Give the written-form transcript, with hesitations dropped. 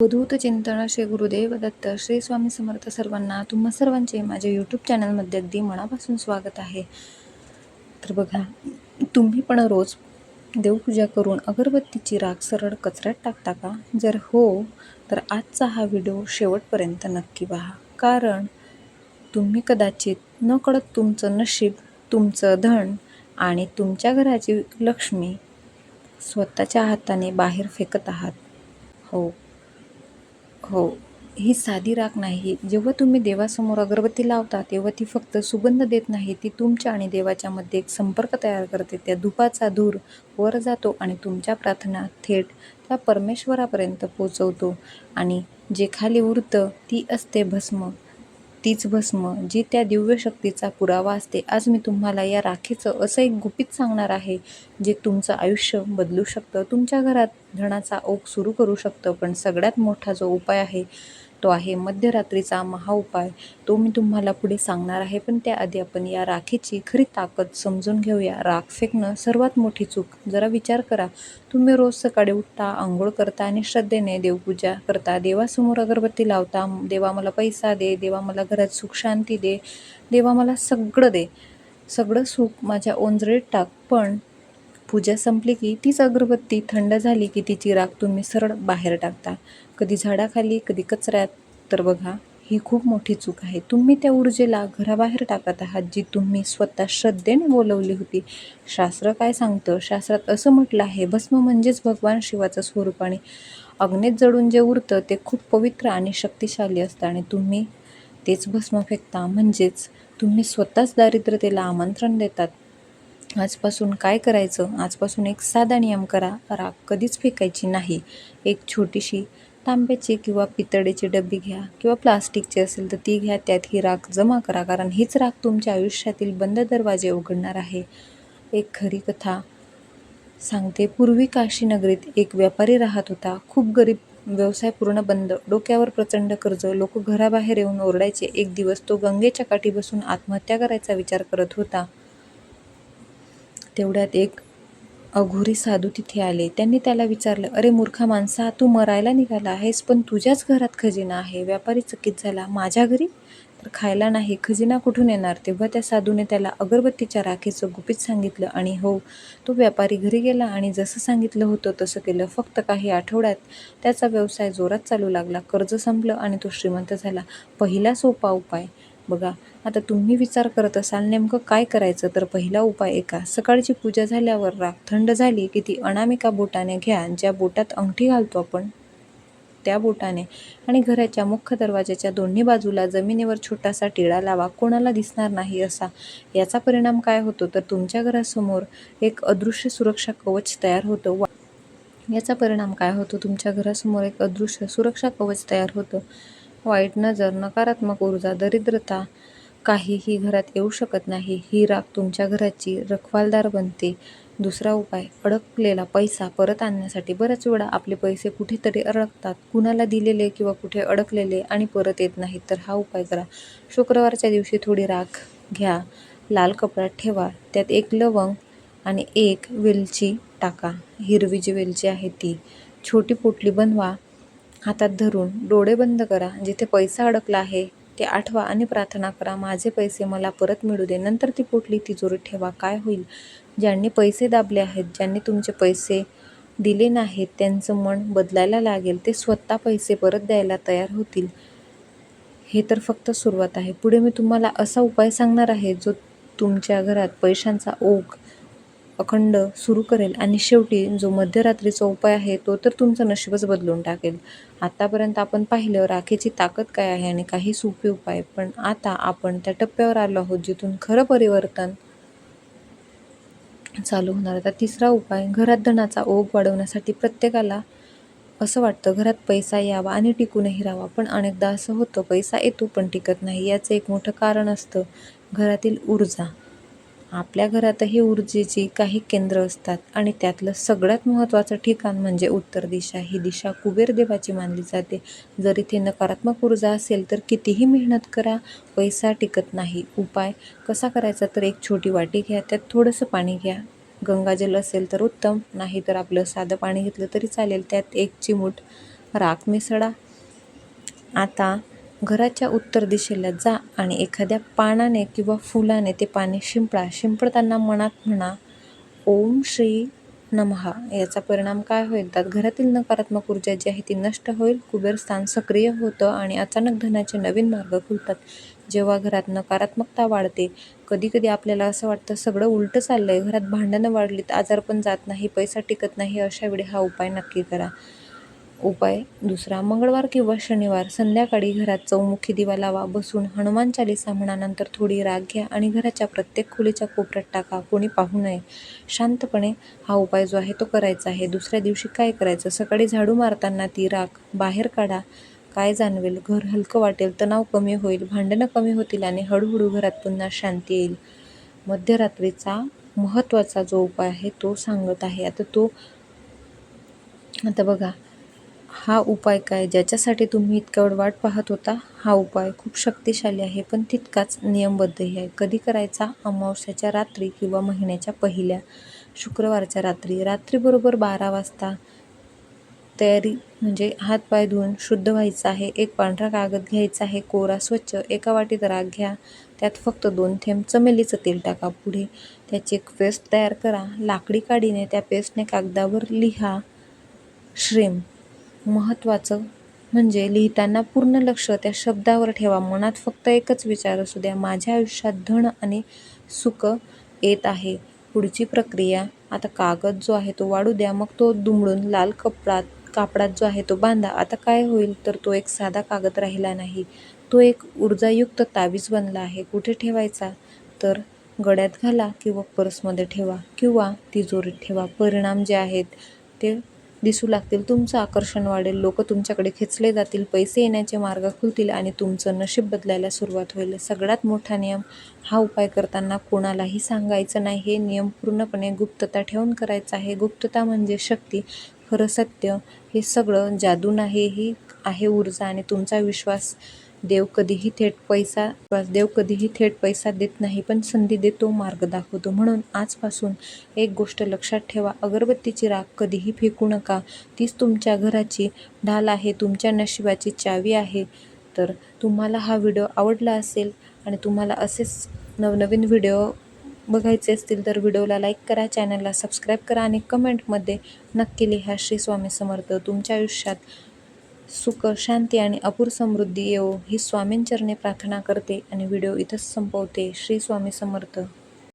अवधूत चिंतन श्री गुरुदेव दत्त श्री स्वामी समर्थ सर्वांना तुम्हा सर्वांचे माझ्या यूट्यूब चॅनलमध्ये अगदी मनापासून स्वागत आहे. तर बघा, तुम्ही पण रोज देवपूजा करून अगरबत्तीची राख सरळ कचऱ्यात टाकता का? जर हो, तर आजचा हा व्हिडिओ शेवटपर्यंत नक्की पहा. कारण तुम्ही कदाचित नकळत तुमचं नशीब, तुमचं धन आणि तुमच्या घराची लक्ष्मी स्वतःच्या हाताने बाहेर फेकत आहात. हो, ही साधी राख नाही. जेव्हा तुम्ही देवासमोर अगरबत्ती लावता तेव्हा ती फक्त सुगंध देत नाही, ती तुमच्या आणि देवाच्या मध्ये एक संपर्क तयार करते. त्या धुपाचा धूर वर जातो आणि तुमच्या प्रार्थना थेट त्या परमेश्वरापर्यंत पोचवतो. आणि जे खाली उरतं ती असते भस्म, तीच भस्म जी त्या दिव्य शक्तीचा पुरावा असते. आज मी तुम्हाला या राखीचं असं एक गुपित सांगणार आहे जे तुमचं आयुष्य बदलू शकतं, तुमच्या घरात धनाचा ओघ सुरू करू शकतं. पण सगळ्यात मोठा जो उपाय आहे तो आहे मध्यरात्रीचा महाउपाय. तो मी तुम्हाला पुढे सांगणार आहे, पण त्याआधी आपण या राखीची खरी ताकद समजून घेऊया. राख फेकणं सर्वात मोठी चूक. जरा विचार करा, तुम्ही रोज सकाळी उठता, आंघोळ करता आणि श्रद्धेने देवपूजा करता, देवासमोर अगरबत्ती लावता, देवा मला पैसा दे, देवा मला घरात सुख शांती दे, देवा मला सगळं दे, सगळं सुख माझ्या ओंजळीत टाक. पण पूजा संपली की तीच अगरबत्ती थंड झाली की तिची राख तुम्ही सरळ बाहेर टाकता, कधी झाडाखाली, कधी कचऱ्यात. तर बघा, ही खूप मोठी चूक आहे. तुम्ही त्या ऊर्जेला घराबाहेर टाकत आहात जी तुम्ही स्वतः श्रद्धेने बोलवली होती. शास्त्र काय सांगतं? शास्त्रात असं म्हटलं आहे, भस्म म्हणजेच भगवान शिवाचं स्वरूप आणि अग्नीत जळून जे उरतं ते खूप पवित्र आणि शक्तिशाली असतं. आणि तुम्ही तेच भस्म फेकता, म्हणजेच तुम्ही स्वतःच दारिद्र्यतेला आमंत्रण देतात. आजपासून काय करायचं? आजपासून एक साधा नियम करा. राख कधीच फेकायची नाही. एक छोटीशी तांब्याची किंवा पितळेची डबी घ्या, किंवा प्लास्टिकची असेल तर ती घ्या. त्यात ही राख जमा करा, कारण हीच राख तुमच्या आयुष्यातील बंद दरवाजे उघडणार आहे. एक खरी कथा सांगते. पूर्वी काशी नगरीत एक व्यापारी राहत होता. खूप गरीब, व्यवसाय पूर्ण बंद, डोक्यावर प्रचंड कर्ज. लोक घराबाहेर येऊन ओरडायचे. एक दिवस तो गंगेच्या काठी बसून आत्महत्या करायचा विचार करत होता. तेवढ्यात एक अघोरी साधू तिथे आले. त्यांनी त्याला विचारलं, अरे मूर्खा माणसा, तू मरायला निघाला आहेस, पण तुझ्याच घरात खजिना आहे. व्यापारी चकित झाला. माझ्या घरी? तर खायला नाही, खजिना कुठून येणार? तेव्हा त्या साधूने त्याला अगरबत्तीच्या राखेचं गुपित सांगितलं. आणि हो, तो व्यापारी घरी गेला आणि जसं सांगितलं होतं तसं केलं. फक्त काही आठवड्यात त्याचा व्यवसाय जोरात चालू लागला. कर्ज संपलं आणि तो श्रीमंत झाला. पहिला सोपा उपाय. बघा, आता तुम्ही विचार करत असाल नेमकं काय करायचं? तर पहिला उपाय ऐका. सकाळची पूजा झाल्यावर राख थंड झाली की ती अनामिका बोटाने घ्या, ज्या बोटात अंगठी घालतो आपण त्या बोटाने, आणि घराच्या मुख्य दरवाजाच्या दोन्ही बाजूला जमिनीवर छोटासा टिळा लावा, कोणाला दिसणार नाही असा. याचा परिणाम काय होतो? तर तुमच्या घरासमोर एक अदृश्य सुरक्षा कवच तयार होतं. याचा परिणाम काय होतो? तुमच्या घरासमोर एक अदृश्य सुरक्षा कवच तयार होतं. वाईट नजर, नकारात्मक ऊर्जा, दरिद्रता काहीही घरात येऊ शकत नाही. ही राख तुमच्या घराची रखवालदार बनते. दुसरा उपाय, अडकलेला पैसा परत आणण्यासाठी. बऱ्याच वेळा आपले पैसे कुठेतरी अडकतात, कुणाला दिलेले किंवा कुठे अडकलेले, आणि परत येत नाहीत. तर हा उपाय करा. शुक्रवारच्या दिवशी थोडी राख घ्या, लाल कपड्यात ठेवा, त्यात एक लवंग आणि एक वेलची टाका. हिरवी जी वेलची आहे ती. छोटी पोटली बनवा, हातात धरून डोळे बंद करा. जिथे पैसा अडकला आहे ते आठवा आणि प्रार्थना करा, माझे पैसे मला परत मिळू दे. नंतर ती पोटली तिजोरीत ठेवा. काय होईल? ज्यांनी पैसे दाबले आहेत, ज्यांनी तुमचे पैसे दिले नाहीत, त्यांचं मन बदलायला लागेल. ते स्वतः पैसे परत द्यायला तयार होतील. हे तर फक्त सुरुवात आहे. पुढे मी तुम्हाला असा उपाय सांगणार आहे जो तुमच्या घरात पैशांचा ओघ अखंड सुरू करेल. आणि शेवटी जो मध्यरात्रीचा उपाय आहे तो तर तुमचं नशीबच बदलून टाकेल. आतापर्यंत आपण पाहिलं राखेची ताकद काय आहे आणि काही सोपे उपाय, पण आता आपण त्या टप्प्यावर आलो आहोत जिथून खरं परिवर्तन चालू होणार. आता तिसरा उपाय, घरात धनाचा ओघ वाढवण्यासाठी. प्रत्येकाला असं वाटतं घरात पैसा यावा आणि टिकूनही राहावा, पण अनेकदा असं होतं, पैसा येतो पण टिकत नाही. याचं एक मोठं कारण असतं घरातील ऊर्जा. आपल्या घरातही ऊर्जेची काही केंद्र असतात, आणि त्यातलं सगळ्यात महत्त्वाचं ठिकाण म्हणजे उत्तर दिशा. ही दिशा कुबेर देवाची मानली जाते. जर इथे नकारात्मक ऊर्जा असेल तर कितीही मेहनत करा, पैसा टिकत नाही. उपाय कसा करायचा? तर एक छोटी वाटी घ्या, त्यात थोडंसं पाणी घ्या. गंगाजल असेल तर उत्तम, नाही तर आपलं साधं पाणी घेतलं तरी चालेल. त्यात एक चिमूट राख मिसळा. आता घराच्या उत्तर दिशेला जा आणि एखाद्या पानाने किंवा फुलाने ते पाणी शिंपडा. शिंपडताना मनात म्हणा ओम श्री नमः. याचा परिणाम काय होईल तर घरातील नकारात्मक ऊर्जा जी आहे ती नष्ट होईल, कुबेरस्थान सक्रिय होतं आणि अचानक धनाचे नवीन मार्ग खुलतात. जेव्हा घरात नकारात्मकता वाढते, कधी आपल्याला असं वाटतं सगळं उलटं चाललंय, घरात भांडणं वाढलीत, आजारपण जात नाही, पैसा टिकत नाही, अशा वेळी हा उपाय नक्की करा. उपाय दुसरा, मंगळवार किंवा शनिवार संध्याकाळी घरात चौमुखी दिवा लावा. बसून हनुमान चालीसा म्हणा. नंतर थोडी राख घ्या आणि घराच्या प्रत्येक खोलीच्या कोपऱ्यात टाका. कोणी पाहू नये. शांतपणे हा उपाय जो आहे तो करायचा आहे. दुसऱ्या दिवशी काय करायचं, सकाळी झाडू मारताना ती राख बाहेर काढा. काय जाणवेल, घर हलकं वाटेल, तणाव कमी होईल, भांडणं कमी होतील आणि हळूहळू घरात पुन्हा शांती येईल. मध्यरात्रीचा महत्त्वाचा जो उपाय आहे तो सांगत आहे. आता बघा, हा उपाय काय, ज्याच्यासाठी तुम्ही इतका वेळ वाट पाहत होता, हा उपाय खूप शक्तिशाली आहे पण तितकाच नियमबद्धही आहे. कधी करायचा, अमावस्याच्या रात्री किंवा महिन्याच्या पहिल्या शुक्रवारच्या रात्री बरोबर 12 वाजता. तयारी म्हणजे हात पाय धुवून शुद्ध व्हायचं आहे. एक पांढरा कागद घ्यायचा आहे, कोरा स्वच्छ. एका वाटीत राख घ्या, त्यात फक्त 2 थेंब चमेलीचं तेल टाका. पुढे त्याची एक पेस्ट तयार करा. लाकडी काडीने त्या पेस्टने कागदावर लिहा श्रीम. महत्त्वाचं म्हणजे लिहिताना पूर्ण लक्ष त्या शब्दावर ठेवा. मनात फक्त एकच विचार असू द्या, माझ्या आयुष्यात धन आणि सुख येत आहे. पुढची प्रक्रिया, आता कागद जो आहे तो वाढू द्या, मग तो दुमडून लाल कापडात जो आहे तो बांधा. आता काय होईल तर तो एक साधा कागद राहिला नाही, तो एक ऊर्जायुक्त तावीज बनला आहे. कुठे ठेवायचा तर गळ्यात घाला किंवा पर्समध्ये ठेवा किंवा तिजोरीत ठेवा. परिणाम जे आहेत ते दिसू लागतील. तुमचं आकर्षण वाढेल, लोक तुमच्याकडे खेचले जातील, पैसे येण्याचे मार्ग खुलतील आणि तुमचं नशीब बदलायला सुरुवात होईल. सगळ्यात मोठा नियम, हा उपाय करताना कोणालाही सांगायचं नाही. हे नियम पूर्णपणे गुप्तता ठेवून करायचा आहे. गुप्तता म्हणजे शक्ती, खरं सत्य. हे सगळं जादू नाही, ही आहे ऊर्जा आणि तुमचा विश्वास. देव कधीही थेट पैसा देत नाही, पण संधी देतो, मार्ग दाखवतो. म्हणून आजपासून एक गोष्ट लक्षात ठेवा, अगरबत्तीची राख कधीही फेकू नका. तीच तुमच्या घराची ढाल आहे, तुमच्या नशिबाची चावी आहे. तर तुम्हाला हा व्हिडिओ आवडला असेल आणि तुम्हाला असेच नवनवीन व्हिडिओ बघायचे असतील तर व्हिडिओला लाईक करा, चॅनलला सबस्क्राईब करा आणि कमेंटमध्ये नक्की लिहा श्री स्वामी समर्थ. तुमच्या आयुष्यात सुख, शांती आणि अपूर समृद्धी येवो ही स्वामींचरणी प्रार्थना करते आणि व्हिडिओ इथंच संपवते. श्री स्वामी समर्थ.